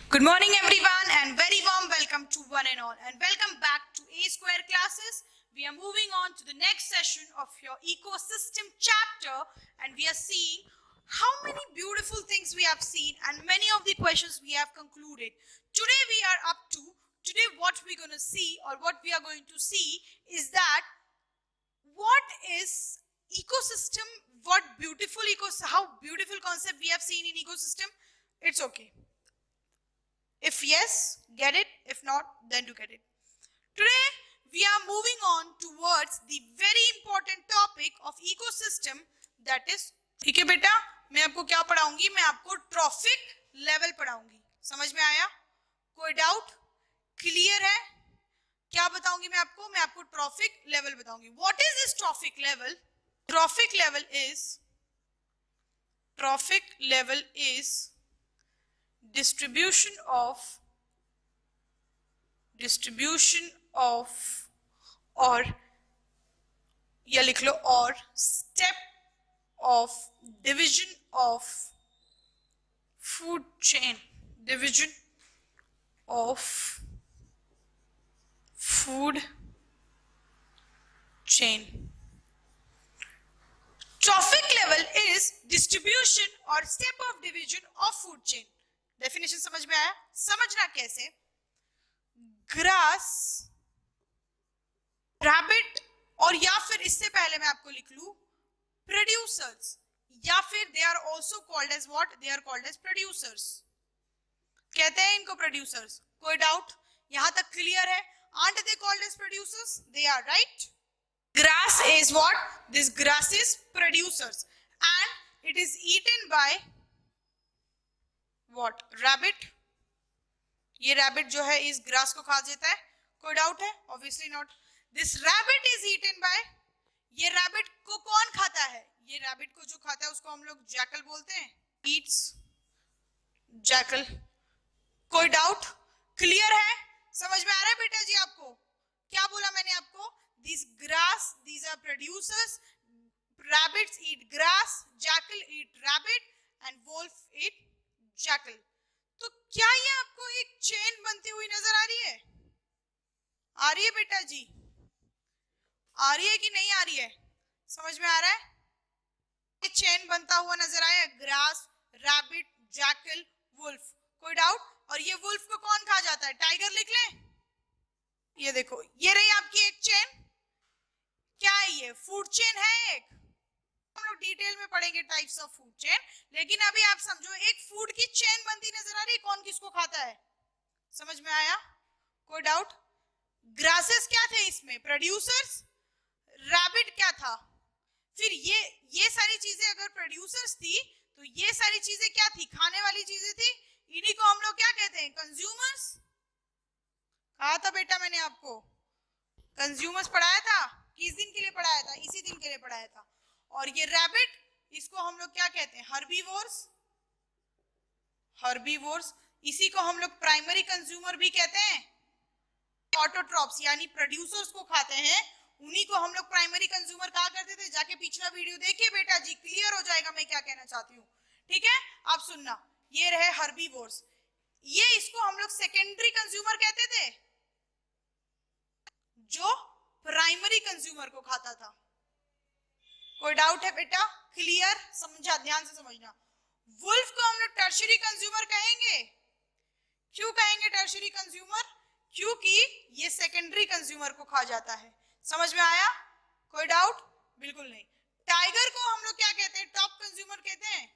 Good morning everyone and very warm welcome to one and all and welcome back to A Square classes. We are moving on to the next session of your ecosystem chapter and we are seeing how many beautiful things we have seen and many of the questions we have concluded. Today we are up to, what we're going to see or what we are going to see is that what is ecosystem, how beautiful concept we have seen in ecosystem. It's okay. If yes, get it. If not, then to get it. Today, we are moving on towards the very important topic of ecosystem that is, ठीक है बेटा, मैं आपको क्या पढ़ाऊंगी? मैं आपको trophic level पढ़ाऊंगी. समझ में आया? कोई डाउट? क्लियर है? क्या बताऊंगी मैं आपको? मैं आपको ट्रॉफिक लेवल बताऊंगी. What is this trophic level? Trophic level is distribution of or या लिख लो और step of division of food chain, division of food chain. Trophic level is distribution or step of division of food chain. Definition समझ में आया? समझना कैसे? Grass, rabbit और या फिर इससे पहले मैं आपको लिख लूं प्रोड्यूसर्स या फिर they are also called as what? They are called as producers. कहते हैं इनको प्रोड्यूसर्स. कोई डाउट? यहां तक क्लियर है? Aren't they called as producers? They are right. Grass is what? This grass is producers and it is eaten by what? Rabbit. ये rabbit जो है इस grass को खा जाता है. कोई doubt है? Obviously not. This rabbit is eaten by. ये rabbit को कौन खाता है? ये rabbit को जो खाता है उसको हम लोग jackal बोलते हैं. Eats jackal. कोई doubt? Clear है? समझ में आ रहा है बेटा जी आपको? क्या बोला मैंने आपको? These grass, these are producers. Rabbits eat grass, jackal eat rabbit, and wolf eat jackal. तो क्या ये आपको एक चेन बनती हुई नजर आ रही है? आ रही है बेटा जी? आ रही है कि नहीं आ रही है? समझ में आ रहा है? ये चेन बनता हुआ नजर आया. Grass, rabbit, jackal, wolf. कोई डाउट? और ये वुल्फ को कौन खा जाता है? टाइगर लिख लें. ये देखो, ये रही आपकी एक चेन. क्या है ये? फूड चेन है एक. हम लोग डिटेल में पढ़ेंगे टाइप्स ऑफ फूड चेन, लेकिन अभी आप समझो एक फूड की चेन बनती नजर आ रही है. कौन किसको खाता है? समझ में आया? कोई डाउट? ग्रासेस क्या थे इसमें? प्रोड्यूसर्स. रैबिट क्या था? फिर ये सारी चीजें अगर प्रोड्यूसर्स थी तो ये सारी चीजें क्या थी? खाने वाली चीजें थी. इन्हीं को हम लोग क्या कहते हैं? कंज्यूमर्स. कहा था बेटा मैंने आपको? कंज्यूमर्स पढ़ाया था. किस दिन के लिए पढ़ाया था? इसी दिन के लिए पढ़ाया था. और ये रैबिट, इसको हम लोग क्या कहते हैं? हर्बीवोर्स. इसी को हम लोग प्राइमरी कंज्यूमर भी कहते हैं. ऑटोट्रॉप्स यानी प्रोड्यूसर्स को खाते हैं, उन्हीं को हम लोग प्राइमरी कंज्यूमर कहा करते थे. जाके पिछला वीडियो देखिए बेटा जी, क्लियर हो जाएगा मैं क्या कहना चाहती हूँ. ठीक है, आप सुनना. ये रहे हर्बीवोर्स. ये इसको हम लोग सेकेंडरी कंज्यूमर कहते थे, जो प्राइमरी कंज्यूमर को खाता था. कोई डाउट है बेटा? क्लियर? समझा? ध्यान से समझना. वुल्फ को हम लोग टर्शरी कंज्यूमर कहेंगे. क्यों कहेंगे टर्शरी कंज्यूमर? क्योंकि ये सेकेंडरी कंज्यूमर को खा जाता है. समझ में आया? कोई डाउट? बिल्कुल नहीं. टाइगर को हम लोग क्या कहते हैं? टॉप कंज्यूमर कहते हैं.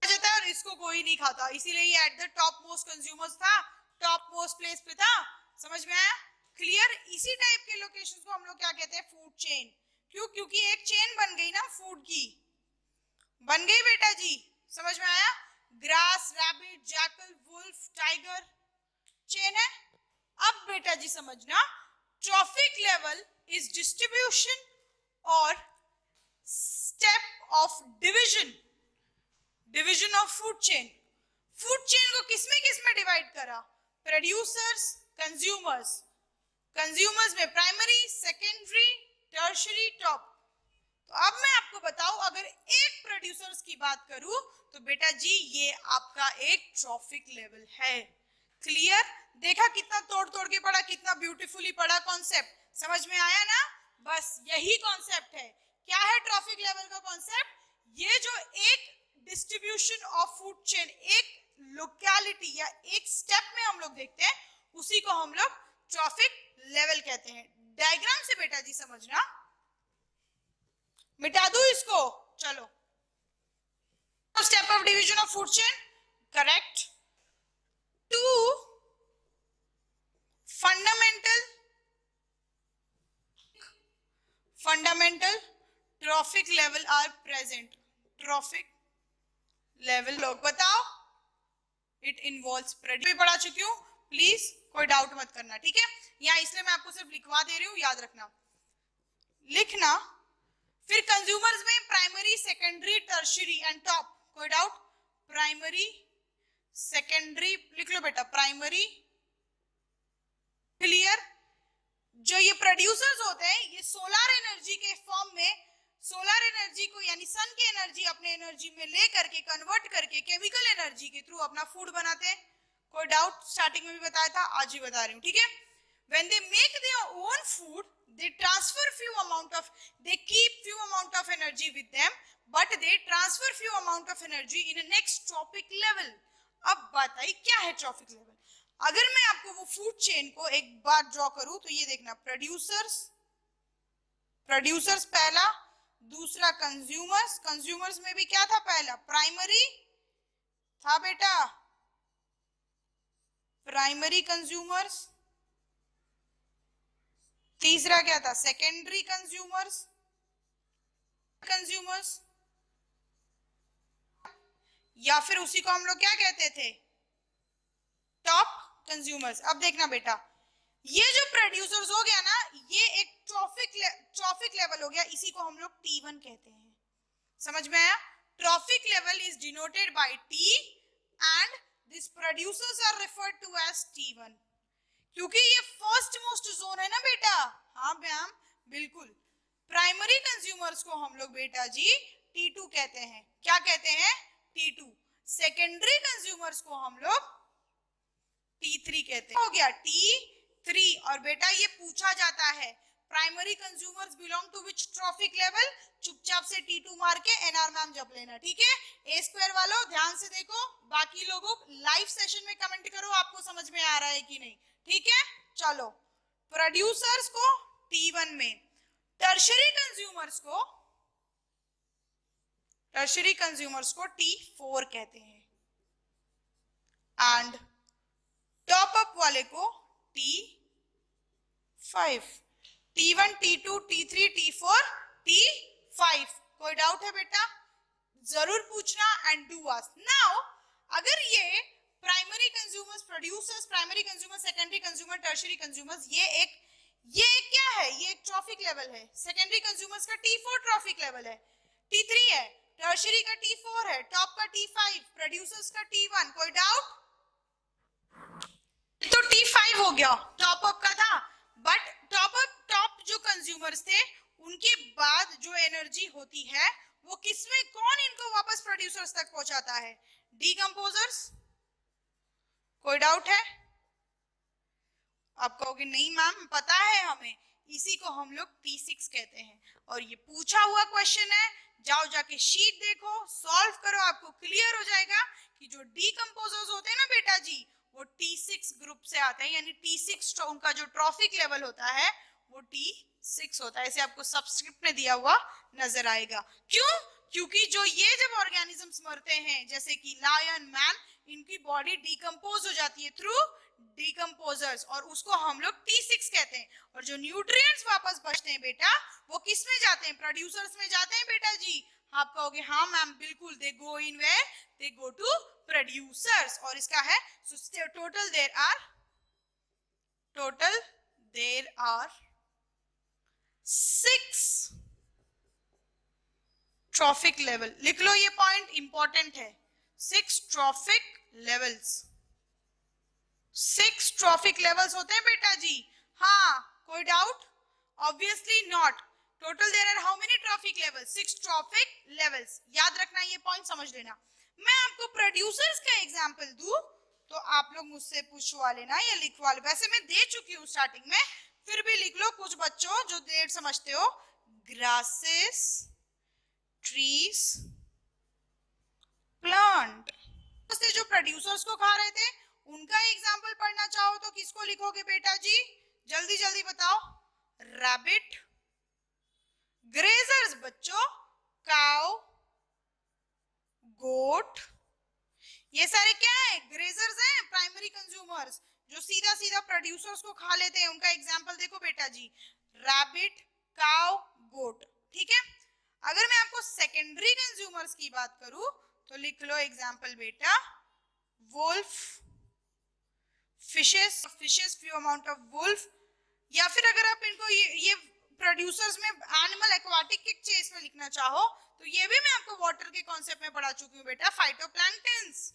जाता है और इसको कोई नहीं खाता, इसीलिए ये at the top most consumers था, टॉप मोस्ट प्लेस पे था. समझ में आया? क्लियर? इसी टाइप के लोकेशंस को हम लोग क्या कहते हैं? Food chain. क्यों? क्योंकि एक चेन बन गई ना फूड की. बन गई बेटा जी? समझ में आया? Grass, rabbit, jackal, wolf, tiger chain है. अब बेटा जी समझना, ट्रॉफिक लेवल इज डिस्ट्रीब्यूशन और step of division of food chain. Food chain को किसमें डिवाइड करा? Producers, consumers. कंज्यूमर्स में प्राइमरी, सेकेंडरी, टर्शरी, टॉप. तो अब मैं आपको बताऊं, अगर एक प्रोड्यूसर्स की बात करूं तो बेटा जी ये आपका एक ट्रॉफिक लेवल है। क्लियर? देखा कितना तोड़ तोड़ के पढ़ा, कितना ब्यूटीफुली पढ़ा, कॉन्सेप्ट समझ में आया ना? बस यही कॉन्सेप्ट है। क्या है ट्रॉफिक लेवल का कॉन्सेप्ट? ये जो एक डिस्ट्रीब्यूशन ऑफ फूड चेन, एक लोकेलिटी या एक स्टेप में हम लोग देखते हैं, उसी को हम लोग ट्रॉफिक लेवल कहते हैं। डायग्राम से बेटा जी समझना, मिटा दूं इसको? चलो, step of division of food chain, correct. Two fundamental trophic level are present. Trophic level लोग बताओ, it involves प्रेडिक्ट पढ़ा चुकी हूँ, प्लीज कोई डाउट मत करना, ठीक है? यहाँ इसलिए मैं आपको सिर्फ लिखवा दे रही हूँ, याद रखना, लिखना। फिर कंज्यूमर्स में primary, secondary, tertiary and top. कोई डाउट? प्राइमरी, सेकेंडरी लिख लो बेटा, प्राइमरी। क्लियर? जो ये प्रोड्यूसर्स होते हैं, ये सोलर एनर्जी के फॉर्म में सोलर एनर्जी को यानी सन की एनर्जी अपने एनर्जी में ले करके कन्वर्ट करके केमिकल एनर्जी के थ्रू अपना फूड बनाते हैं। कोई डाउट? स्टार्टिंग में भी बताया था, आज भी बता रही हूँ, ठीक है? When they make their own food, they transfer they keep few amount of energy with them, but they transfer few amount of energy in a next trophic level. अब बताइए क्या है ट्रॉफिक लेवल? अगर मैं आपको वो फूड चेन को एक बार ड्रॉ करूं तो ये देखना, प्रोड्यूसर्स पहला, दूसरा कंज्यूमर्स में भी क्या था? पहला प्राइमरी था बेटा, प्राइमरी कंज्यूमर्स। तीसरा क्या था? Secondary consumers. या फिर उसी को हम लोग क्या कहते थे? Top consumers. अब देखना बेटा, ये जो प्रोड्यूसर्स हो गया ना, ये एक ट्रॉफिक लेवल हो गया, इसी को हम लोग T1 कहते हैं। समझ में आया? Trophic level is denoted by T and this producers are referred to as T1, क्योंकि ये फर्स्ट मोस्ट जोन है ना बेटा। हाँ मैम, बिल्कुल। प्राइमरी कंज्यूमर्स को हम लोग बेटा जी T2 कहते हैं। क्या कहते हैं? T2। सेकेंडरी कंज्यूमर्स को हम लोग T3 कहते हैं। हो गया T3। और बेटा ये पूछा जाता है, primary consumers belong to which trophic level? चुपचाप से T2 मार के NR मैम जप लेना, ठीक है? ए स्क्वायर वालों ध्यान से देखो, बाकी लोगों लाइव सेशन में कमेंट करो आपको समझ में आ रहा है कि नहीं, ठीक है? चलो, प्रोड्यूसर्स को T1 में, टर्शियरी कंज्यूमर्स को T4 कहते हैं, एंड टॉप अप वाले को T5। T1, T2, T3, T4, T5। कोई डाउट है बेटा? जरूर पूछना एंड डू आस्क। नाउ अगर ये primary consumers, producers, primary consumer, secondary consumer, tertiary consumers, ये क्या है? ये एक ट्रॉफिक लेवल है। सेकेंडरी कंज्यूमर्स का T4 ट्रॉफिक लेवल है, T3 है, टर्शियरी का T4 है, टॉप का T5, प्रोड्यूसर्स का T1। कोई डाउट? तो T5 हो गया, टॉप अप का था। बट टॉप जो कंज्यूमर्स थे, उनके बाद जो एनर्जी होती है वो किसमें, कौन इनको वापस प्रोड्यूसर्स तक पहुंचाता है? डीकंपोजर्स। कोई डाउट है? आप कहोगे नहीं मैम पता है हमें, इसी को हम लोग T6 कहते हैं। और ये पूछा हुआ क्वेश्चन है, जाओ जाके शीट देखो, सॉल्व करो, आपको क्लियर हो जाएगा कि जो डीकंपोजर्स होते हैं ना बेटा जी, वो T6 ग्रुप से आते हैं, यानी T6 उनका जो ट्रॉफिक लेवल होता है वो T6 होता है। ऐसे आपको सबस्क्रिप्ट में दिया हुआ नजर आएगा। क्यों? क्योंकि जो ये जब ऑर्गेनिजम्स मरते हैं, जैसे कि लायन, मैन, इनकी बॉडी डिकम्पोज हो जाती है थ्रू डीकंपोजर्स, और उसको हम लोग T6 कहते हैं। और जो न्यूट्रिएंट्स वापस बचते हैं बेटा, वो किस में जाते हैं? प्रोड्यूसर्स में जाते हैं बेटा जी। आप कहोगे हाँ मैम बिल्कुल, they go in where, they go to producers. और इसका है total there are 6 trophic level. लिख लो, ये पॉइंट इंपॉर्टेंट है। 6 ट्रॉफिक लेवल्स, 6 ट्रॉफिक लेवल्स होते हैं बेटा जी। हाँ, कोई doubt? Obviously not. Total there are how many trophic levels? 6 trophic levels. याद रखना, ये पॉइंट समझ लेना. मैं आपको प्रोड्यूसर्स का एग्जांपल दूं तो आप लोग मुझसे पूछवा लेना या लिखवा लो. वैसे मैं दे चुकी हूँ स्टार्टिंग में, फिर भी लिख लो कुछ बच्चों जो देर समझते हो. Grasses, trees, plant. जो प्रोड्यूसर्स को खा रहे थे उनका एग्जांपल पढ़ना चाहो तो किसको लिखोगे बेटा जी? जल्दी जल्दी बताओ. रैबिट, ग्रेजर्स बच्चों, काउ, गोट, ये सारे क्या है? ग्रेजर्स हैं, प्राइमरी कंज्यूमर्स जो सीधा सीधा प्रोड्यूसर्स को खा लेते हैं. उनका एग्जांपल देखो बेटा जी, रैबिट, काउ, गोट. ठीक है. अगर मैं आपको सेकेंडरी कंज्यूमर्स की बात करूं तो लिख लो एग्जांपल बेटा, wolf, fishes few amount of wolf. या फिर अगर आप इनको ये प्रोड्यूसर्स में एनिमल एक्वाटिक के केस में लिखना चाहो तो ये भी मैं आपको वाटर के कॉन्सेप्ट में पढ़ा चुकी हूँ बेटा, फाइटोप्लैंक्टन्स.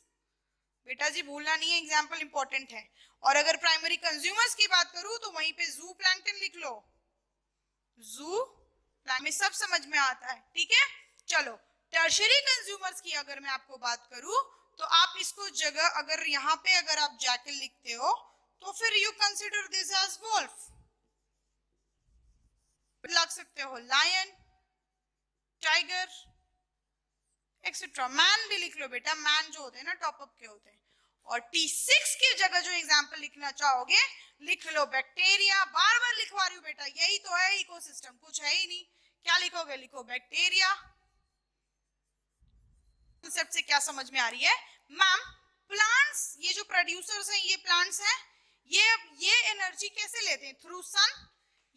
बेटा जी भूलना नहीं है, एग्जांपल इंपॉर्टेंट है. और अगर प्राइमरी कंज्यूमर्स की बात करूं तो वहीं पे जू प्लैंक्टन लिख लो. जू में सब समझ में आता है. ठीक है. चलो, टर्शरी कंज्यूमर्स की अगर मैं आपको बात करूं तो आप इसको जगह अगर यहाँ पे अगर आप जैकल लिखते हो तो फिर you consider this as wolf. लग सकते हो लायन, टाइगर, एक्सेट्रा. मैन भी लिख लो बेटा, मैन जो होते हैं ना टॉप अप के होते हैं. और T6 की जगह जो एग्जांपल लिखना चाहोगे लिख लो बैक्टीरिया. बार बार लिखवा रही हूँ बेटा, यही तो है इकोसिस्टम, कुछ है ही नहीं. क्या लिखोगे? लिखो बैक्टीरिया. कंसेप्ट से क्या समझ में आ रही है मैम? प्लांट्स, ये जो प्रोड्यूसर्स हैं ये प्लांट्स हैं. ये एनर्जी कैसे लेते हैं? थ्रू सन.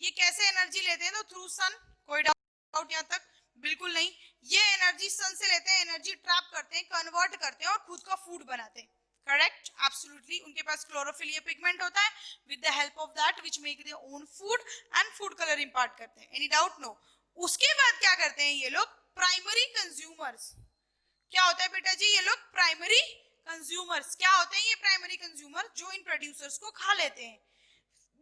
ये कैसे एनर्जी लेते हैं? तो थ्रू सन. कोई डाउट यहाँ तक? बिल्कुल नहीं. ये एनर्जी सन से लेते हैं, एनर्जी ट्रैप करते हैं, कन्वर्ट करते हैं और खुद का फूड बनाते हैं. Correct, absolutely. उनके पास क्लोरोफिल ये पिगमेंट होता है, with the help of that which make their own food and food colour इंपार्ट करते हैं. Any doubt? नो. उसके बाद क्या करते हैं ये लोग? Primary consumers. क्या होता है बेटा जी? ये लोग प्राइमरी कंज्यूमर्स. क्या होते हैं ये प्राइमरी कंज्यूमर? जो इन प्रोड्यूसर्स को खा लेते हैं.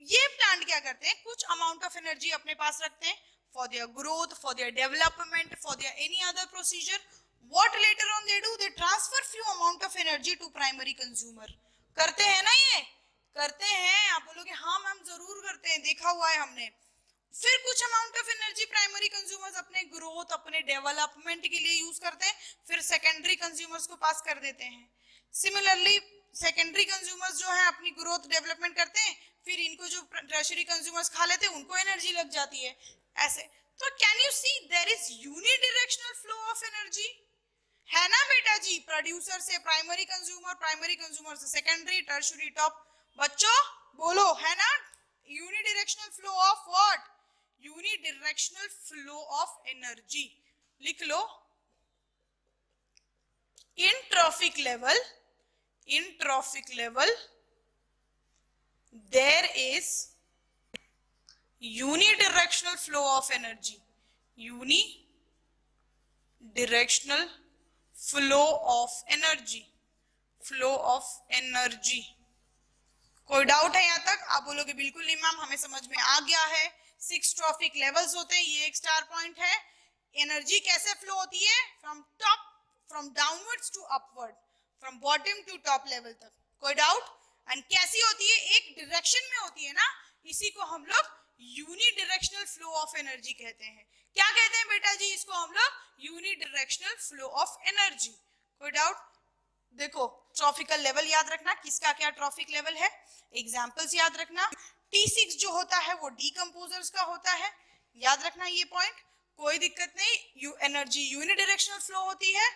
ये प्लांट क्या करते हैं? कुछ अमाउंट ऑफ एनर्जी अपने पास रखते हैं for their growth, for their development, for their any other procedure. What later on they do? They transfer few amount of energy to primary consumer. करते हैं ना ये? करते हैं. आप बोलोगे हाँ मैम जरूर करते हैं, देखा हुआ है हमने. फिर कुछ amount of energy primary consumers अपने ग्रोथ, अपने डेवलपमेंट के लिए यूज करते हैं, फिर सेकेंडरी कंज्यूमर्स को पास कर देते हैं. सिमिलरली सेकेंडरी कंज्यूमर्स जो है अपनी ग्रोथ डेवलपमेंट करते हैं, फिर इनको जो टर्शरी कंज्यूमर्स खा लेते हैं उनको एनर्जी लग जाती है. ऐसे. तो can you see there is unidirectional flow of energy. है ना बेटा जी? प्रोड्यूसर से प्राइमरी कंज्यूमर से सेकेंडरी, टर्शरी, टॉप. बच्चों बोलो, है ना? Unidirectional flow of what? Unidirectional flow of energy. लिख लो. in trophic level there is unidirectional flow of energy. Unidirectional flow of energy. कोई डाउट है यहाँ तक? आप बोलोगे बिल्कुल नहीं मैम, हमें समझ में आ गया है. 6 ट्रॉफिक लेवल्स होते हैं, ये एक स्टार पॉइंट है. एनर्जी कैसे फ्लो होती है? From downwards to upward, from bottom to top level तक. कोई डाउट? एंड कैसी होती है? एक डायरेक्शन में होती है ना, इसी को हम लोग यूनिडायरेक्शनल फ्लो ऑफ एनर्जी कहते हैं. क्या कहते हैं बेटा जी? इसको हम लोग यूनिडायरेक्शनल फ्लो ऑफ एनर्जी. कोई डाउट? देखो, ट्रॉफिकल लेवल याद रखना, किसका क्या ट्रॉफिक लेवल है. एग्जांपल्स याद रखना. T6 जो होता है वो डीकंपोजर्स का होता है, याद रखना ये पॉइंट. कोई दिक्कत नहीं. एनर्जी यूनिडायरेक्शनल फ्लो होती है.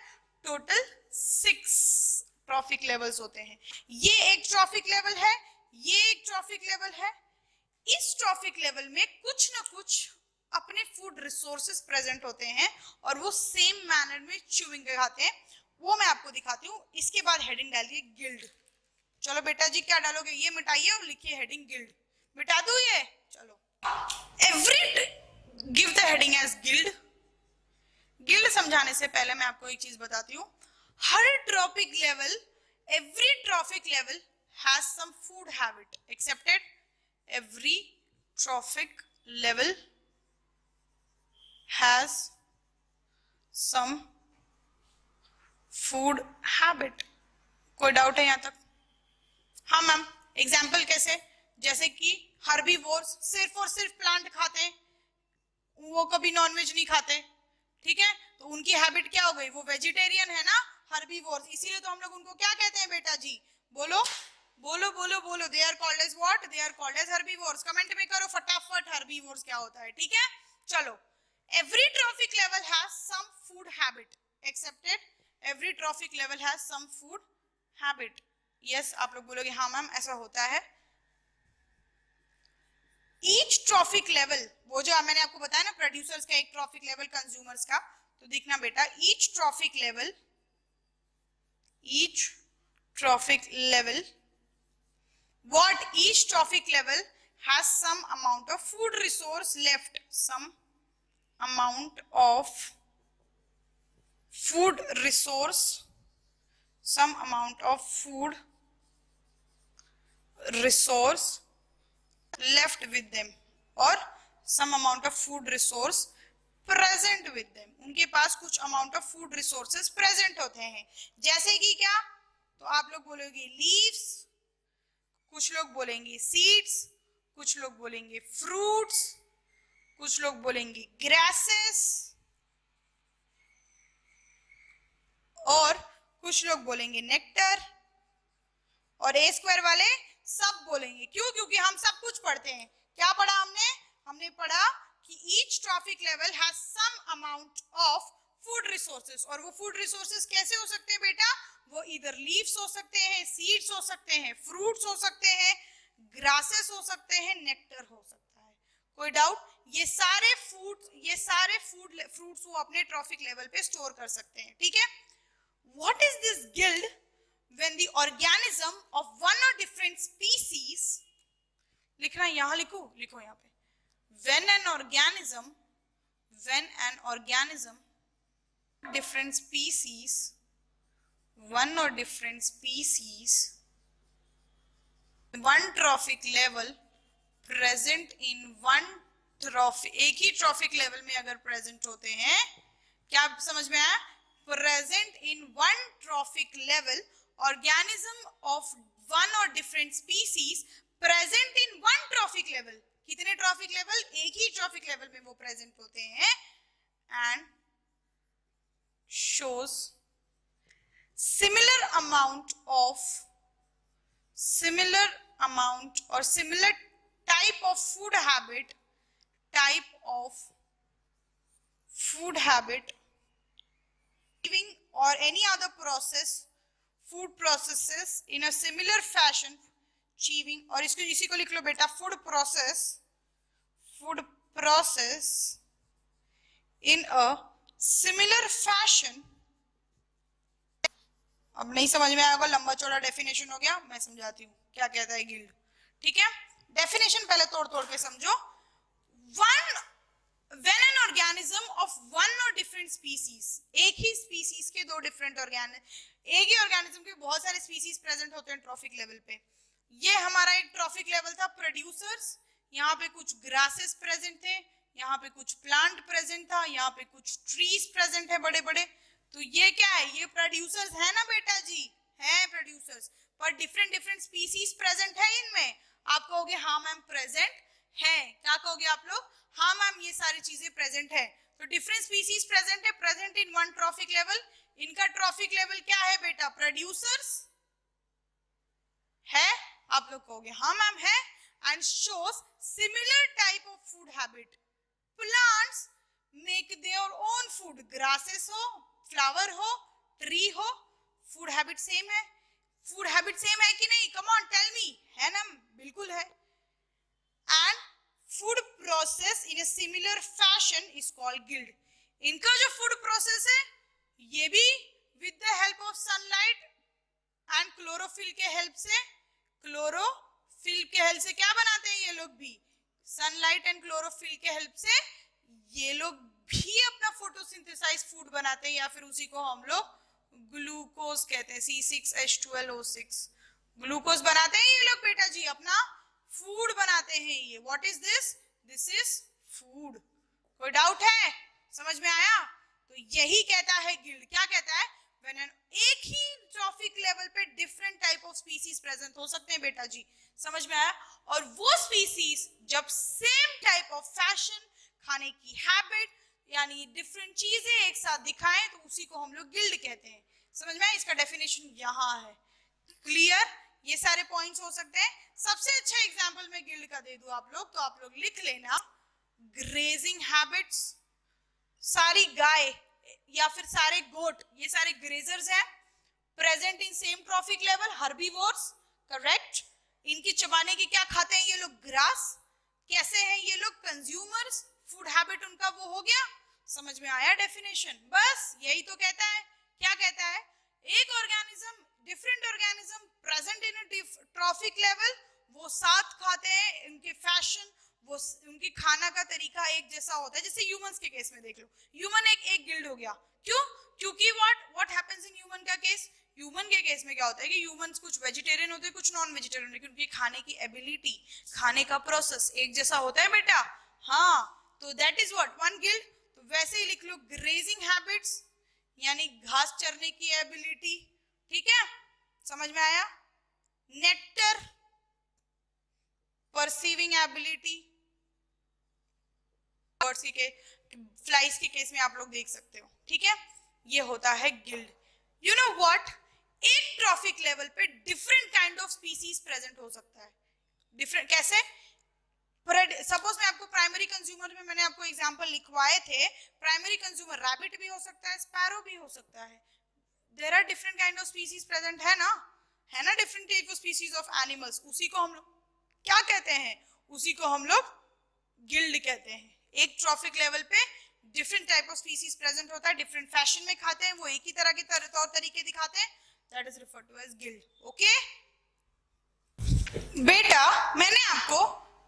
टोटल 6 ट्रॉफिक लेवल्स होते हैं. ये एक ट्रॉफिक लेवल है, ये एक ट्रॉफिक लेवल है. इस ट्रॉफिक लेवल में कुछ ना कुछ अपने फूड रिसोर्सेज प्रेजेंट होते हैं और वो सेम मैनर में च्यूइंग खाते हैं. वो मैं आपको दिखाती हूँ. इसके बाद हेडिंग डालिए गिल्ड. चलो बेटा जी क्या डालोगे? ये मिटाइए और लिखिए हेडिंग गिल्ड. मिटा दूं ये? चलो. Every give the heading as guild. Guild समझाने से पहले मैं आपको एक चीज बताती हूँ. हर trophic level, every trophic level has some food habit. Accepted? Every trophic level has some food habit. कोई डाउट है यहाँ तक? हाँ मैम, एग्जाम्पल कैसे? जैसे कि हर्बीवोर्स सिर्फ और सिर्फ प्लांट खाते हैं, वो कभी नॉनवेज नहीं खाते, ठीक है, तो उनकी हैबिट क्या हो गई? वो वेजिटेरियन है ना, हर्बीवोर्स, इसीलिए तो हम लोग उनको क्या कहते हैं बेटा जी? बोलो बोलो बोलो बोलो, they are called as what? They are called as herbivores. Comment में करो फटाफट हर्बीवोर्स क्या होता है, ठीक है? चलो, every trophic level has some food habit. Accepted? Every trophic level has some food habit. Yes, आप लोग बोलोगे हाँ मैम ऐसा होता है। Each trophic level, वो जो मैंने आपको बताया ना प्रोड्यूसर्स का एक ट्रॉफिक लेवल, कंज्यूमर्स का, तो देखना बेटा, each trophic level, what each trophic level has some amount of food resource left, some amount of food resource, some amount of food resource left with them, or some amount of food resource present with them. उनके पास कुछ amount of food resources present होते हैं, जैसे कि क्या? तो आप लोग बोलोगे leaves, कुछ लोग बोलेंगे seeds, कुछ लोग बोलेंगे fruits, कुछ लोग बोलेंगे ग्रासेस, और कुछ लोग बोलेंगे नेक्टर, और ए स्क्वायर वाले सब बोलेंगे। क्यों? क्योंकि हम सब कुछ पढ़ते हैं। क्या पढ़ा हमने? हमने पढ़ा कि each trophic level has some amount of food resources, और वो फूड रिसोर्सेस कैसे हो सकते हैं बेटा? वो इधर लीव्स हो सकते हैं, सीड्स हो सकते हैं, फ्रूट्स हो सकते हैं, ग्रासेस हो सकते हैं, नेक्टर हो सकता है। कोई डाउट? ये सारे फ्रूट्स वो अपने ट्रॉफिक लेवल पे स्टोर कर सकते हैं, ठीक है? What is this guild when the organism of one or different species, लिखना यहाँ लिखो यहाँ पे, when an organism different species, one or different species, one trophic level present in one trophy, एक ही ट्रॉफिक लेवल में अगर प्रेजेंट होते हैं, क्या समझ में आया? Present in one trophic level, organism of one और different species present in one trophic level. कितने ट्रॉफिक लेवल? एक ही ट्रॉफिक लेवल में वो प्रेजेंट होते हैं, एंड शोज सिमिलर अमाउंट और similar type of food habit giving or any other food processes in a similar fashion, achieving, और इसको इसी को लिख लो बेटा, food process in a similar fashion। अब नहीं समझ में आएगा, लंबा चौड़ा डेफिनेशन हो गया, मैं समझाती हूँ क्या कहता है गिल्ड, ठीक है? डेफिनेशन पहले तोड़ के समझो। when an organism of one or different species, एक ही स्पीसीज के दो डिफरेंट एक ही ऑर्गेनिज्म के बहुत सारे स्पीसीज प्रेजेंट होते हैं ट्रॉफिक लेवल पे। ये हमारा एक ट्रॉफिक लेवल था प्रोड्यूसर्स, यहाँ पे कुछ ग्रासेस प्रेजेंट थे, यहाँ पे कुछ प्लांट प्रेजेंट था, यहाँ पे कुछ ट्रीज प्रेजेंट है बड़े बड़े, तो ये क्या है? ये प्रोड्यूसर्स है ना बेटा जी, है प्रोड्यूसर्स, पर डिफरेंट स्पीसीज प्रेजेंट है इनमें। आप कहोगे हाँ मैम प्रेजेंट है, क्या कहोगे आप लोग? हाँ मैम ये सारी चीजें प्रेजेंट है, तो डिफरेंट स्पीसीज प्रेजेंट है, present in one trophic level. इनका ट्रॉफिक लेवल क्या है बेटा? प्रोड्यूसर्स है, आप लोग कहोगे हाँ मैम है, and shows similar type of food habit. Plants make their own food, grasses हो, फ्लावर हो, ट्री हो, फूड हैबिट सेम है। फूड हैबिट सेम है कि नहीं? कम ऑन टेल मी, है ना? बिल्कुल है। And food process in a similar fashion is called guild. इनका जो फूड प्रोसेस है ये भी with the help of sunlight and chlorophyll के हेल्प से क्या बनाते हैं ये लोग भी? सनलाइट एंड क्लोरोफिल के हेल्प से ये लोग भी अपना फोटोसिंथेसाइज फूड बनाते हैं, या फिर उसी को हम लोग ग्लूकोज कहते हैं, C6H12O6 ग्लूकोज बनाते हैं ये लोग बेटा जी, अपना फूड बनाते हैं ये। What is this? This is food. कोई डाउट है? समझ समझ में आया? तो यही कहता है गिल्ड, क्या कहता है? व्हेन एक ही ट्रॉफिक लेवल पे different type of species present हो सकते हैं बेटा जी, समझ में आया? और वो स्पीसीज जब सेम टाइप ऑफ फैशन, खाने की हैबिट, यानी डिफरेंट चीजें एक साथ दिखाएं तो उसी को हम लोग गिल्ड कहते हैं। समझ में आया? इसका डेफिनेशन यहाँ है। क्लियर? ये सारे पॉइंट्स हो सकते हैं। सबसे अच्छा एग्जांपल मैं गिल्ड का दे दूं आप लोग, तो आप लोग लिख लेना ग्रेजिंग हैबिट्स। सारी गाय या फिर सारे गोट, ये सारे ग्रेजर्स हैं, present in same trophic level, herbivores, correct. इनकी चबाने की क्या खाते हैं ये लोग? ग्रास। कैसे हैं ये लोग? कंज्यूमर्स। फूड हैबिट उनका वो हो गया। समझ में आया डेफिनेशन? बस यही तो कहता है। क्या कहता है? एक organism, different organism present in a trophic level, वो साथ खाते हैं, इनके फैशन, वो उनकी खाना का तरीका एक जैसा होता है। जैसे ह्यूमंस के केस में देख लो, ह्यूमन एक गिल्ड हो गया। क्यों? क्योंकि व्हाट हैपेंस इन ह्यूमन का केस? ह्यूमन के केस में क्या होता है कि ह्यूमंस कुछ वेजिटेरियन होते हैं, कुछ नॉन वेजिटेरियन होते हैं, उनकी खाने की एबिलिटी, खाने का प्रोसेस एक जैसा होता है बेटा। हाँ, तो that is what one guild. तो वैसे ही लिख लो ग्रेजिंग हैबिट्स, यानी घास चरने की एबिलिटी। ठीक है, समझ में आया? नेक्टर परसीविंग एबिलिटी, बर्ड्स के, फ्लाइज के केस में आप लोग देख सकते हो। ठीक है, ये होता है गिल्ड। यू नो व्हाट, एक ट्रॉफिक लेवल पे different kind of species present हो सकता है। डिफरेंट कैसे? सपोज मैं आपको प्राइमरी कंज्यूमर में मैंने आपको एग्जांपल लिखवाए थे। प्राइमरी कंज्यूमर रैबिट भी हो सकता है, स्पैरो भी हो सकता है। There are different kind of species present, है ना? है ना? Different type of species of animals. उसी को हम लोग क्या कहते हैं? उसी को हम लोग गिल्ड कहते हैं। एक ट्रॉफिक लेवल पे different type of species present होता है, डिफरेंट फैशन में खाते हैं, वो एक ही तरह के तौर तरीके दिखाते हैं, that is referred to as guild. Okay बेटा, मैंने आपको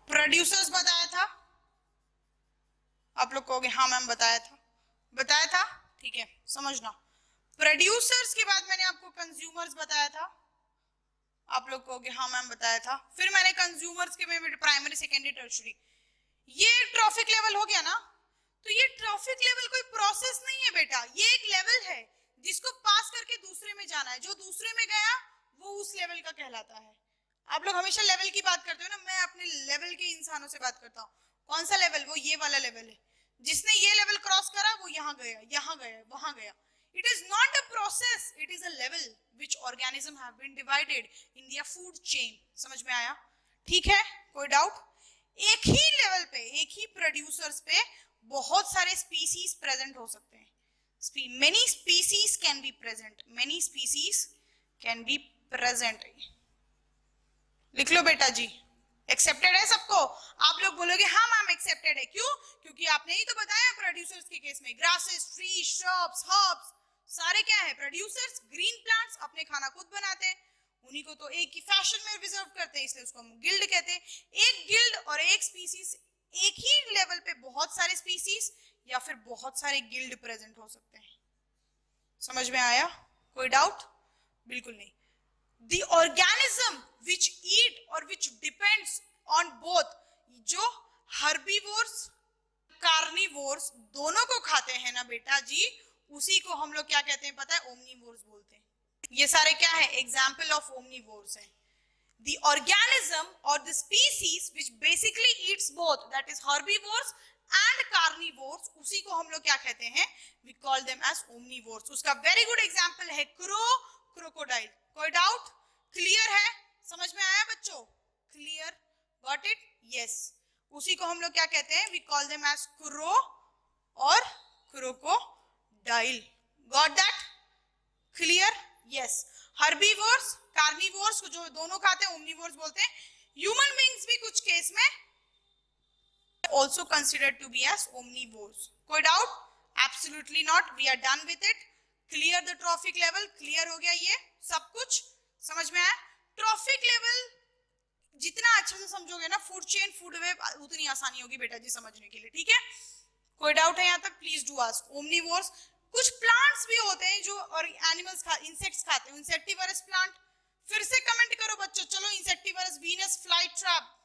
प्रोड्यूसर्स बताया था। आप लोग कहोगे हाँ मैम बताया था, बताया था, ठीक है, समझना। प्रोड्यूसर्स के बाद मैंने आपको कंज्यूमर्स बताया था। आप लोग कहोगे हाँ मैम बताया था। फिर मैंने कंज्यूमर्स के में प्राइमरी, सेकेंडरी, टर्शियरी। ये ट्रॉफिक लेवल हो गया ना? तो ये ट्रॉफिक लेवल कोई प्रोसेस नहीं है बेटा, ये एक लेवल है जिसको पास करके दूसरे में जाना है। जो दूसरे में गया वो उस लेवल का कहलाता है। आप लोग हमेशा लेवल की बात करते हो ना, मैं अपने लेवल के इंसानों से बात करता हूँ। कौन सा लेवल? वो ये वाला लेवल है। जिसने ये लेवल क्रॉस करा वो यहाँ गया, यहाँ गया, वहां गया। It is not a process, it is a level which organism have been divided in their food chain. समझ में आया? ठीक है, कोई डाउट? एक ही लेवल पे, एक ही प्रोड्यूसर्स पे बहुत सारे स्पीसीज प्रेजेंट हो सकते हैं। Many species can be present. Many species can be present. लिख लो बेटा जी। एक्सेप्टेड है सबको? आप लोग बोलोगे हाँ मैम एक्सेप्टेड है। क्यों? क्योंकि आपने ही तो बताया प्रोड्यूसर्स के केस में ग्रासेस, ट्रीज, श्रब्स, हर्ब्स सारे क्या है? प्रोड्यूसर्स। ग्रीन प्लांट्स अपने खाना खुद बनाते हैं, उन्हीं को तो एक ही फैशन में रिजर्व करते हैं, इसलिए उसको हम गिल्ड कहते हैं। एक गिल्ड और एक स्पीसीज, एक ही लेवल पे बहुत सारे स्पीसीज या फिर बहुत सारे गिल्ड प्रेजेंट हो सकते हैं। समझ में आया? कोई डाउट? बिल्कुल नहीं। The organism which eat or which depends on both, जो herbivores, carnivores दोनों को खाते हैं ना बेटा जी, उसी को हम लोग क्या कहते हैं पता है? omnivores बोलते हैं। ये सारे क्या है? एग्जाम्पल ऑफ omnivores हैं। The organism or the species which basically eats both, that is herbivores and carnivores, उसी को हम लोग क्या कहते हैं? We call them as omnivores. उसका very good example है crow, crocodile. कोई डाउट? क्लियर है? समझ में आया बच्चों? क्लियर? Got it? यस। उसी को हम लोग क्या कहते हैं? We call them as crow और crocodile. Got that? Clear? Yes. Herbivores, carnivores को जो दोनों खाते हैं ओमनिवोर्स बोलते हैं। ह्यूमन बीइंग्स भी कुछ केस में also considered to be as omnivores. कोई doubt? Absolutely not. We are done with it. Clear the trophic level. Clear हो गया ये सब कुछ? समझ में आया? ट्रॉफिक लेवल जितना अच्छे से समझोगे ना, फूड चेन, फूड वेब, उतनी आसानी होगी बेटा जी समझने के लिए। ठीक है, कोई डाउट है यहाँ तक? Please do ask. ओमनिवोर्स, कुछ प्लांट्स भी होते हैं जो और एनिमल्स इंसेक्ट्स खाते हैं, इंसेक्टिवरस प्लांट। फिर से कमेंट करो बच्चों, चलो insectivorous, Venus fly trap,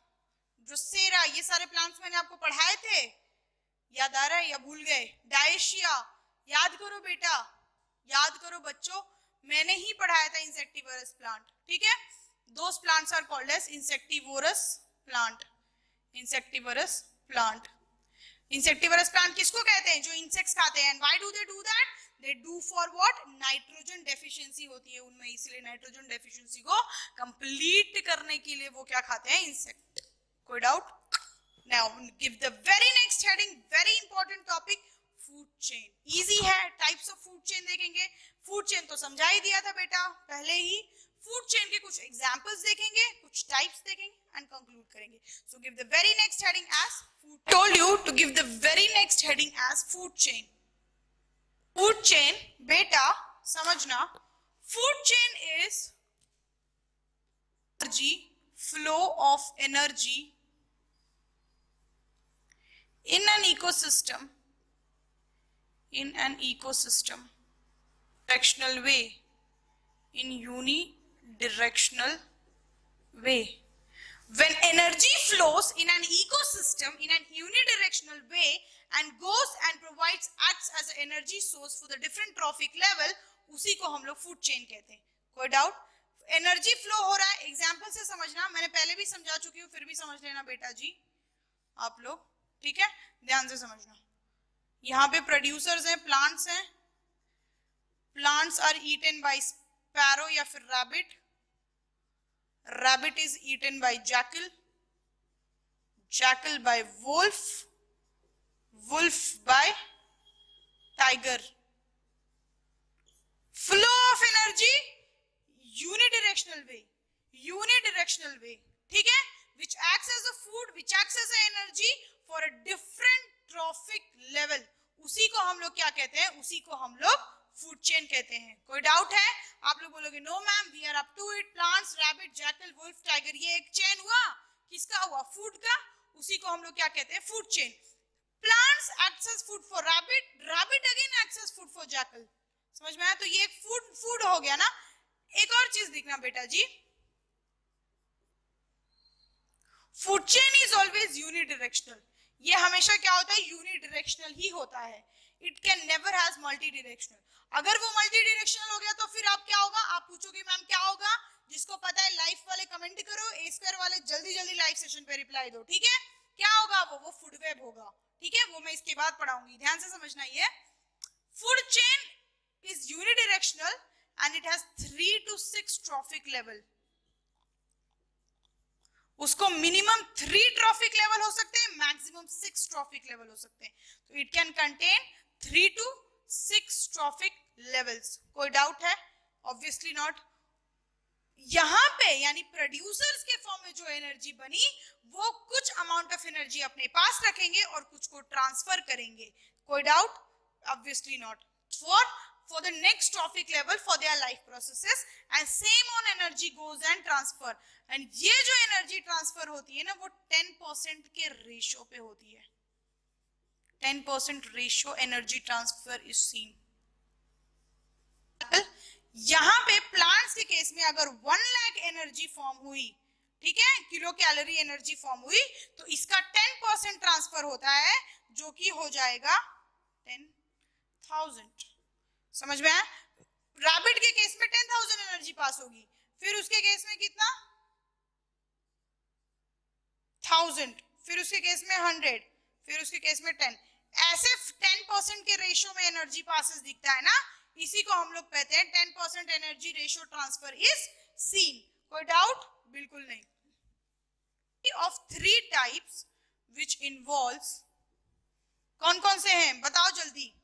Drosera, ये सारे प्लांट्स मैंने आपको पढ़ाए थे, याद आ रहा है या भूल गए? डायशिया, याद करो बेटा, याद करो बच्चों, मैंने ही पढ़ाया था इंसेक्टिवोरस प्लांट, ठीक है। Those plants are called as insectivorous plant, insectivorous plant. Insectivorous plant किसको कहते हैं? जो इंसेक्ट्स खाते हैं। Why do they do that? They do for what? Nitrogen deficiency होती है उनमें, इसलिए नाइट्रोजन डेफिशिएंसी को कंप्लीट करने के लिए वो क्या खाते हैं? इंसेक्ट। कोई doubt? Now give the very next heading, very important topic, food chain. Easy है, टाइप्स ऑफ फूड चेन देखेंगे। फूड चेन तो समझा ही दिया था बेटा पहले ही। फूड चेन के कुछ एग्जांपल्स देखेंगे, कुछ टाइप्स देखेंगे एंड कंक्लूड करेंगे। So give the very next heading as food. Told you to give the very next heading as food chain. Food chain बेटा समझना, food chain is energy, flow of energy in an ecosystem, in an ecosystem, directional way, in unidirectional way. When energy flows in an ecosystem in an unidirectional way and goes and provides, acts as an energy source for the different trophic level, उसी को हम लोग food chain कहते हैं। कोई doubt? Energy flow हो रहा है, एग्जाम्पल से समझना, मैंने पहले भी समझा चुकी हूँ, फिर भी समझ लेना बेटा जी आप लोग, ठीक है, ध्यान से समझना। यहाँ पे प्रोड्यूसर्स हैं, प्लांट्स हैं, plants are eaten by sparrow या फिर rabbit, rabbit is eaten by jackal, jackal by wolf, wolf by tiger. Flow of energy unidirectional way, unidirectional way, ठीक है, which acts as a food, which acts as a energy for a different trophic level, उसी को हम लोग क्या कहते हैं? उसी को हम लोग फूड चेन कहते हैं। कोई डाउट है? आप लोग बोलोगे no ma'am, we are up to it, plants, rabbit, jackal, wolf, tiger, ये एक चेन हुआ, किसका हुआ? फूड का, उसी को हम लोग क्या कहते हैं? Food chain. Plants acts as food for rabbit, rabbit again acts as food for jackal. समझ में आया? तो ये एक फूड हो गया ना। एक और चीज देखना बेटा जी, food chain is always unidirectional. ये हमेशा क्या होता है? यूनिडायरेक्शनल ही होता है। It can never has multi directional. अगर वो मल्टी डायरेक्शनल हो गया तो फिर आप क्या होगा? आप पूछोगे मैम क्या होगा? जिसको पता है लाइव वाले कमेंट करो, ए स्क्वायर वाले जल्दी जल्दी लाइव सेशन पे रिप्लाई दो, ठीक है? क्या होगा? वो फूड वेब होगा, ठीक है, वो मैं इसके बाद पढ़ाऊंगी, ध्यान से समझना। ये food chain is unidirectional and it has 3 to 6 trophic level. उसको मिनिमम 3 ट्रॉफिक लेवल हो सकते हैं, मैक्सिमम 6 ट्रॉफिक लेवल हो सकते हैं। तो it can contain 3 to 6 trophic levels. कोई डाउट है? Obviously not. यहां पे यानी प्रोड्यूसर्स के फॉर्म में जो एनर्जी बनी, वो कुछ अमाउंट ऑफ एनर्जी अपने पास रखेंगे और कुछ को ट्रांसफर करेंगे। कोई doubt? Obviously not. For the next trophic level for their life processes and same on energy goes and transfer, and ये जो energy transfer होती है ना, वो 10% के रेशियो पे होती है। 10% ratio energy transfer is seen। यहाँ पे प्लांट्स के केस में अगर 1 लाख एनर्जी फॉर्म हुई, ठीक है, किलो कैलोरी एनर्जी फॉर्म हुई, तो इसका 10% ट्रांसफर होता है, जो कि हो जाएगा 10,000। समझ में आया? रैबिट के केस में 10,000 एनर्जी पास होगी, फिर उसके केस में कितना? 1000, फिर उसके केस में 100, फिर उसके केस में 10। ऐसे 10% के रेशियो में एनर्जी पासेस दिखता है ना, इसी को हम लोग कहते हैं 10% energy ratio transfer is seen. कोई डाउट? बिल्कुल नहीं। ऑफ 3 टाइप्स विच इन्वॉल्व्स, कौन कौन से हैं बताओ जल्दी?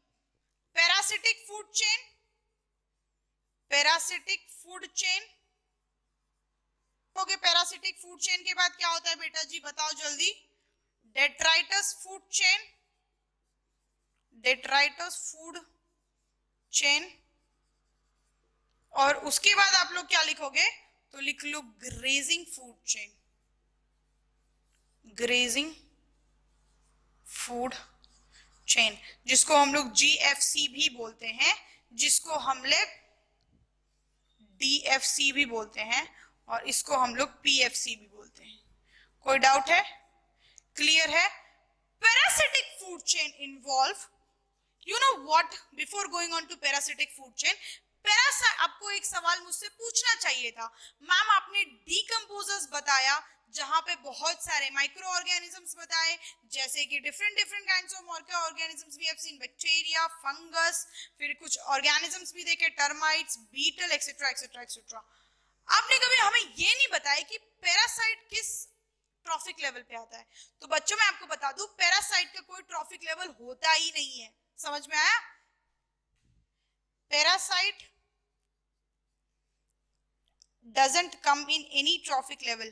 Parasitic food chain, parasitic food chain हो गए। पैरासिटिक फूड चेन के बाद क्या होता है बेटा जी बताओ जल्दी? Detritus food chain, detritus food chain. और उसके बाद आप लोग क्या लिखोगे? तो लिख लो grazing food chain, grazing food chain, जिसको हम लोग GFC भी बोलते हैं, जिसको हम लोग DFC भी बोलते हैं, और इसको हम लोग PFC भी बोलते हैं। कोई डाउट है? क्लियर है? parasitic food chain involve, you know what, before going on to parasitic food chain, आपको एक सवाल मुझसे पूछना चाहिए था, मैम आपने डीकम्पोजर्स बताया जहां पे बहुत सारे माइक्रो ऑर्गेनिजम्स बताए, जैसे कि different different kinds of micro organisms we have seen, bacteria, fungus, फिर कुछ ऑर्गेनिजम्स भी देखे, termites, beetle, etcetera etcetera etcetera. आपने कभी हमें ये नहीं बताया कि पैरासाइट किस ट्रॉफिक लेवल पे आता है। तो बच्चों मैं आपको बता दूं, पैरासाइट का कोई ट्रॉफिक लेवल होता ही नहीं है, समझ में आया? Parasite doesn't come in any trophic level,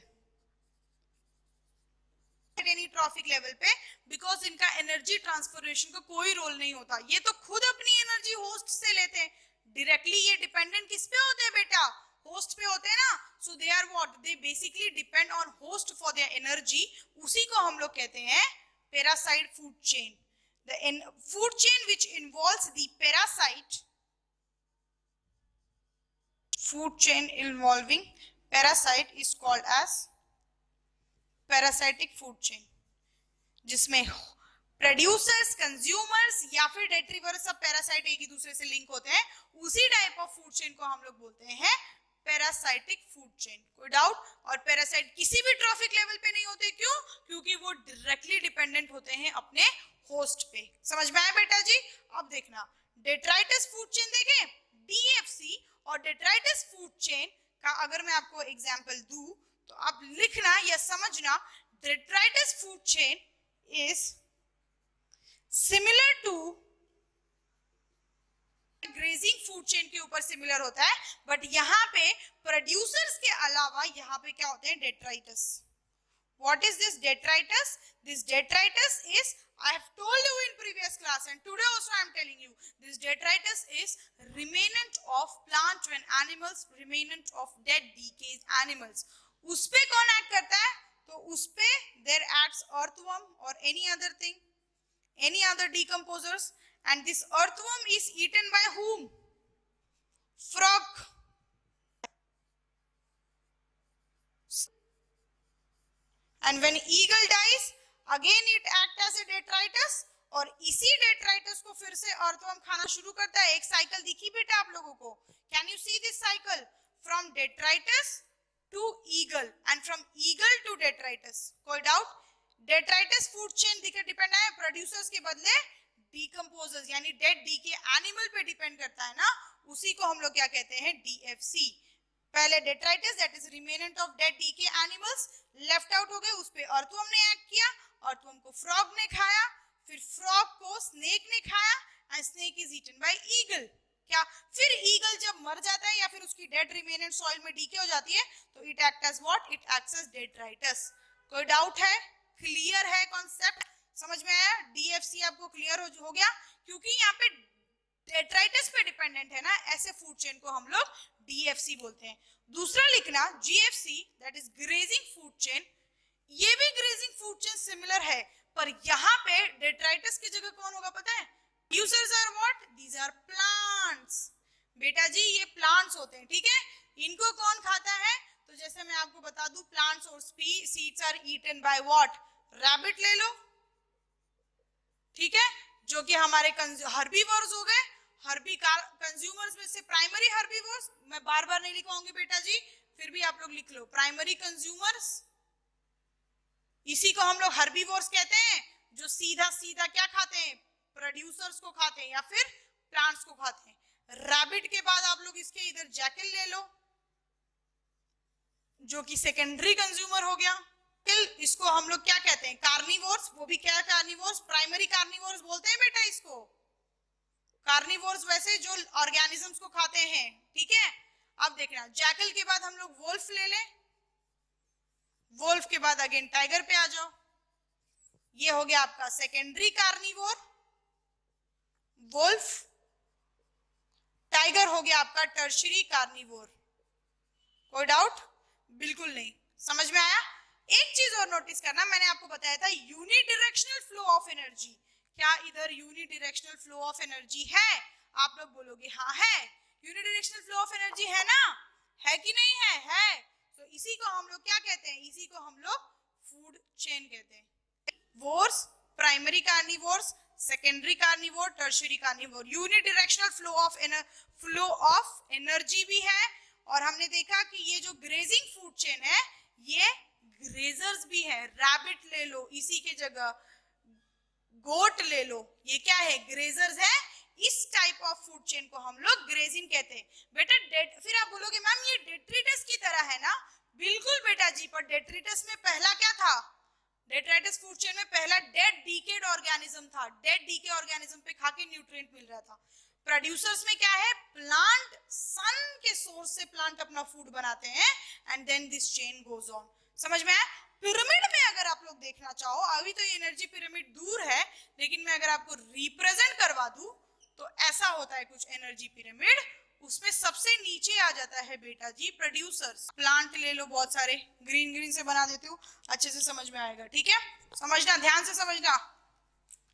any trophic level पे, बिकॉज इनका एनर्जी ट्रांसफॉर्मेशन का कोई रोल नहीं होता। ये तो खुद अपनी एनर्जी होस्ट से लेते हैं डायरेक्टली। ये डिपेंडेंट किस पे होते हैं बेटा? होस्ट पे होते हैं ना। So they are what, they basically depend on host for their energy. उसी को हम लोग कहते हैं parasite food chain. The food chain which involves the parasite, food chain involving parasite is called as parasitic food chain, जिसमें producers, consumers या फिर डेट्रीवर्स, सब पैरासाइट एक ही दूसरे से लिंक होते हैं। उसी टाइप ऑफ फूड चेन को हम लोग बोलते हैं पैरासाइटिक फूड चेन। कोई डाउट? और पैरासाइट किसी भी ट्रॉफिक लेवल पे नहीं होते, क्यों? क्योंकि वो डायरेक्टली डिपेंडेंट होते हैं अपने होस्ट पे। समझ में आया बेटा जी? अब देखना, डेट्राइटिस फूड चेन देखें, डीएफसी और डेट्राइटिस फूड चेन का अगर मैं आपको एग्जांपल दूं तो आप लिखना या समझना, detritus food chain is similar to grazing food chain के ऊपर सिमिलर होता है, बट यहाँ पे प्रोड्यूसर्स के अलावा यहाँ पे क्या होते हैं? डेट्राइटिस। What is this detritus? This detritus is, I have told you in previous class and today also I am telling you, this detritus is remnant of plant and animals, remnant of dead decayed animals. उस पे कौन act करता है? तो उस पे there acts earthworm or any other thing, any other decomposers, and this earthworm is eaten by whom? Frog. And when eagle dies, again it acts as a detritus, और इसी detritus को फिर से earthworm खाना शुरू करता है। एक साइकिल दिखी बेटा आप लोगों को? Can you see this cycle? From detritus to eagle and from eagle to detritus. कोई doubt? Detritus food chain depend है प्रोड्यूसर्स के बदले decomposers यानी dead decay animal पे डिपेंड करता है ना, उसी को हम लोग क्या कहते हैं? DFC। पहले डेट्राइटिस, that is remnant of dead decay animals, left out हो गए, उस पे अर्थवर्म ने एक्ट किया, अर्थवर्म को फ्रॉग ने खाया, फिर फ्रॉग को स्नेक ने खाया, and snake is eaten by eagle. क्या? फिर ईगल जब मर जाता है या फिर उसकी डेड रिमेनेंट सॉइल में डीके हो जाती है तो it act as what? It acts as detritus. कोई डाउट है? क्लियर है कॉन्सेप्ट? समझ में आया? डीएफसी आपको क्लियर हो गया? क्योंकि यहाँ पे डेट्राइटिस पे डिपेंडेंट है ना, ऐसे फूड चेन को हम लोग डीएफसी बोलते हैं। दूसरा लिखना GFC, that is grazing food chain. ये भी ग्रेजिंग फूड चेन सिमिलर है, पर यहाँ पे डेट्राइटिस की जगह कौन होगा पता है? Users are what? These are plants. बेटा जी ये प्लांट्स होते हैं, ठीक है? इनको कौन खाता है? तो जैसे मैं आपको बता दूं, प्लांट्स और seeds are eaten by what? Rabbit ले लो, ठीक है, जो कि हमारे हर्बीवोर्स हो गए। कंज्यूमर्स में से प्राइमरी हर्बीवोर्स, मैं बार बार नहीं लिखवाऊंगी बेटा जी, फिर भी आप लोग लिख लो, प्राइमरी कंज्यूमर्स, इसी को हम लोग हर्बीवोर्स कहते हैं, जो सीधा सीधा क्या खाते हैं? प्रोड्यूसर्स को खाते हैं या फिर प्लांट्स को खाते हैं। रैबिट के बाद आप लोग इसके इधर जैकल ले लो, जो कि सेकेंडरी कंज्यूमर हो गया। इसको हम लोग क्या कहते हैं? कार्निवोर्स। वो भी क्या कार्निवोर्स? प्राइमरी कार्निवोर्स बोलते हैं बेटा इसको। कार्निवोर्स वैसे जो ऑर्गेनिजम्स को खाते हैं, ठीक है? अब देखना, जैकल के बाद हम लोग वोल्फ ले लें, वोल्फ के बाद अगेन टाइगर पे आ जाओ, ये हो गया आपका सेकेंडरी कार्निवोर, वोल्फ। टाइगर हो गया आपका टर्शियरी कार्निवोर। कोई डाउट? बिल्कुल नहीं। समझ में आया? एक चीज और नोटिस करना, मैंने आपको बताया था यूनिडायरेक्शनल फ्लो ऑफ एनर्जी। क्या इधर यूनिडायरेक्शनल फ्लो ऑफ एनर्जी है? आप लोग बोलोगे हाँ है, यूनिडायरेक्शनल फ्लो ऑफ एनर्जी है ना, है कि नहीं है? है। तो इसी को हम लोग क्या कहते हैं? इसी को हम लोग फूड चेन कहते हैं। Verse, primary carnivores, secondary carnivore, tertiary carnivore. Unidirectional flow of energy भी है, और हमने देखा कि ये जो ग्रेजिंग फूड चेन है ये ग्रेजर्स भी है। रैबिट ले लो इसी के जगह, गोट ले लो, ये क्या है? ग्रेजर्स है। इस टाइप ऑफ फूड चेन को हम लोग ग्रेजिंग कहते हैं बेटा। फिर आप बोलोगे मैम ये डेट्रिटस की तरह है ना? बिल्कुल बेटा जी, पर डेट्रिटस में पहला क्या था? डेट्राइटस फूड चेन में पहला डेड डीकेड ऑर्गेनिज्म था। डेड डीके ऑर्गेनिज्म पे खा के न्यूट्रिएंट मिल रहा था। प्रोड्यूसर्स में क्या है? प्लांट, सन के सोर्स से प्लांट अपना फूड बनाते हैं, and then this chain goes on. समझ में आया? पिरामिड में अगर आप लोग देखना चाहो, अभी तो ये एनर्जी पिरामिड दूर है, लेकिन मैं अगर आपको रिप्रेजेंट करवा दूं तो ऐसा होता है कुछ एनर्जी पिरामिड। उसमें सबसे नीचे आ जाता है बेटा जी प्रोड्यूसर्स। प्लांट ले लो बहुत सारे, ग्रीन ग्रीन से बना देती हूँ, अच्छे से समझ में आएगा। ठीक है, समझना, ध्यान से समझना।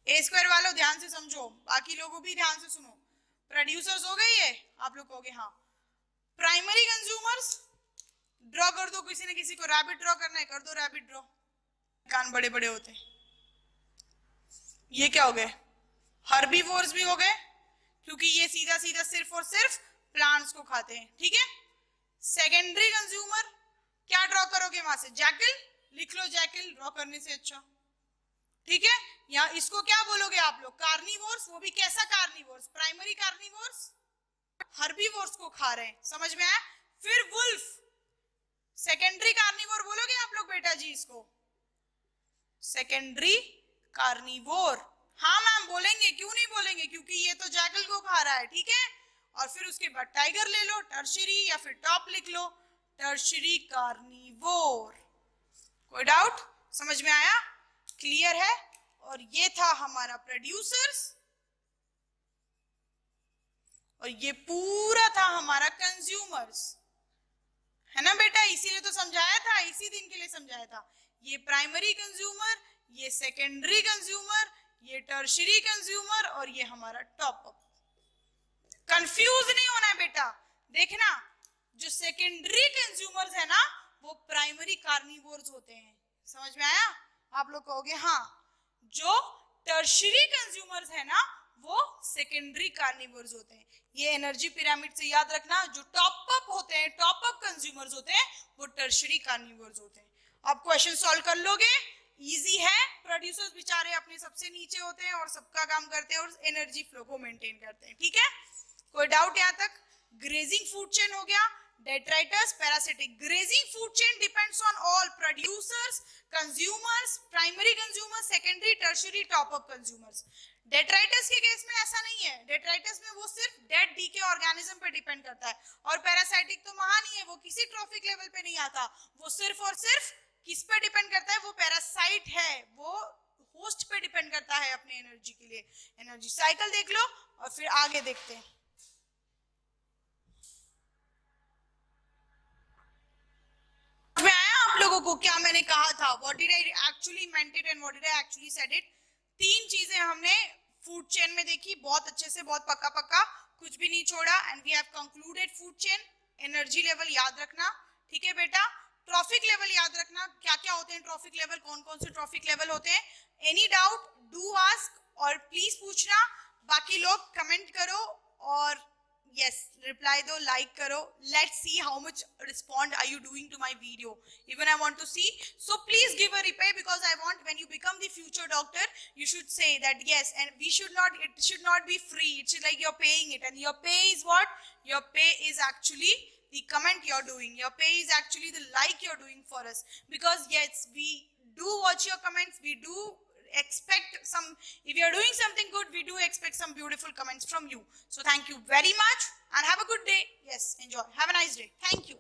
ए स्क्वायर वालों ध्यान से समझो, बाकी लोगों भी ध्यान से सुनो। प्रोड्यूसर्स हो गए ये, आप लोग कहोगे हाँ। प्राइमरी कंज्यूमर्स ड्रॉ कर दो, किसी ने किसी को रैबिट ड्रॉ करना है, कर दो रैबिट ड्रॉ। कान बड़े बड़े होते हैं। ये क्या हो गए? हर्बीवोर्स भी हो गए, क्योंकि ये सीधा सीधा सिर्फ और सिर्फ प्लांट्स को खाते हैं। ठीक है। सेकेंडरी कंज्यूमर क्या ड्रॉ करोगे वहां से? जैकल लिख लो, जैकल ड्रॉ करने से अच्छा। ठीक है, या इसको क्या बोलोगे आप लोग? कार्निवोर्स। वो भी कैसा कार्निवोर्स? प्राइमरी कार्निवोर्स, हर्बीवोर्स को खा रहे हैं। समझ में आया? फिर वुल्फ, सेकेंडरी कार्निवोर बोलोगे आप लोग बेटा जी इसको? सेकेंडरी कार्निवोर, हाँ मैम बोलेंगे, क्यों नहीं बोलेंगे? क्योंकि ये तो जैकल को खा रहा है। ठीक है, और फिर उसके बाद टाइगर ले लो, टर्शियरी, या फिर टॉप लिख लो, टर्शियरी कार्निवोर। कोई डाउट? समझ में आया? क्लियर है? और ये था हमारा प्रोड्यूसर्स, और ये पूरा था हमारा कंज्यूमर्स, है ना बेटा? इसीलिए तो समझाया था, इसी दिन के लिए समझाया था। ये प्राइमरी कंज्यूमर, ये सेकेंडरी कंज्यूमर, ये टर्शियरी कंज्यूमर, और ये हमारा टॉप अप। कंफ्यूज नहीं होना है बेटा। देखना, जो सेकेंडरी कंज्यूमर्स है ना वो प्राइमरी कार्निवोर्स होते हैं। समझ में आया? आप लोग कहोगे हाँ। जो टर्शियरी कंज्यूमर्स है ना वो सेकेंडरी कार्निवोर्स होते हैं। ये एनर्जी पिरामिड से याद रखना, जो टॉप अप होते हैं, टॉप अप कंज्यूमर्स होते हैं, वो टर्शियरी कार्निवोर्स होते हैं। आप क्वेश्चन सॉल्व कर लोगे, इजी है। प्रोड्यूसर्स बेचारे अपने सबसे नीचे होते हैं और सबका काम करते हैं और एनर्जी फ्लो को मेंटेन करते हैं। ठीक है, कोई डाउट यहाँ तक? ग्रेजिंग फूड चेन हो गया, detritus, parasitic. Grazing food chain depends on all producers, consumers, primary consumers, secondary, tertiary, top up consumers. Detritus के केस में ऐसा नहीं है। डेट्राइटस में वो सिर्फ डेड डीके ऑर्गेनिज्म पे डिपेंड करता है, और पैरासाइटिक तो वहां नहीं है, वो किसी ट्रॉफिक लेवल पे नहीं आता, वो सिर्फ और सिर्फ किस पे डिपेंड करता है? वो पैरासाइट है, वो होस्ट पे डिपेंड करता है अपने एनर्जी के लिए। एनर्जी साइकिल देख लो और फिर आगे देखते हैं। आप लोगों को क्या मैंने कहा था? What did I actually meant it and what did I actually said it? तीन चीजें हमने फूड चेन में देखी, बहुत अच्छे से, बहुत पक्का पक्का, कुछ भी नहीं छोड़ा, and we have concluded food chain. Energy level याद रखना, ठीक है बेटा? ट्रॉफिक लेवल याद रखना, क्या क्या होते हैं ट्रॉफिक लेवल, कौन कौन से ट्रॉफिक लेवल होते हैं। एनी डाउट डू आस्क, और प्लीज पूछना। बाकी लोग कमेंट करो और yes, reply दो, like करो. Let's see how much respond are you doing to my video. Even I want to see. So please give a reply, because I want when you become the future doctor, you should say that yes, and we should not, it should not be free. It's like you're paying it, and your pay is what? Your pay is actually the comment you're doing. Your pay is actually the like you're doing for us. Because yes, we do watch your comments. We do expect some, if you are doing something good, we do expect some beautiful comments from you. So thank you very much and have a good day. Yes, enjoy. Have a nice day. Thank you.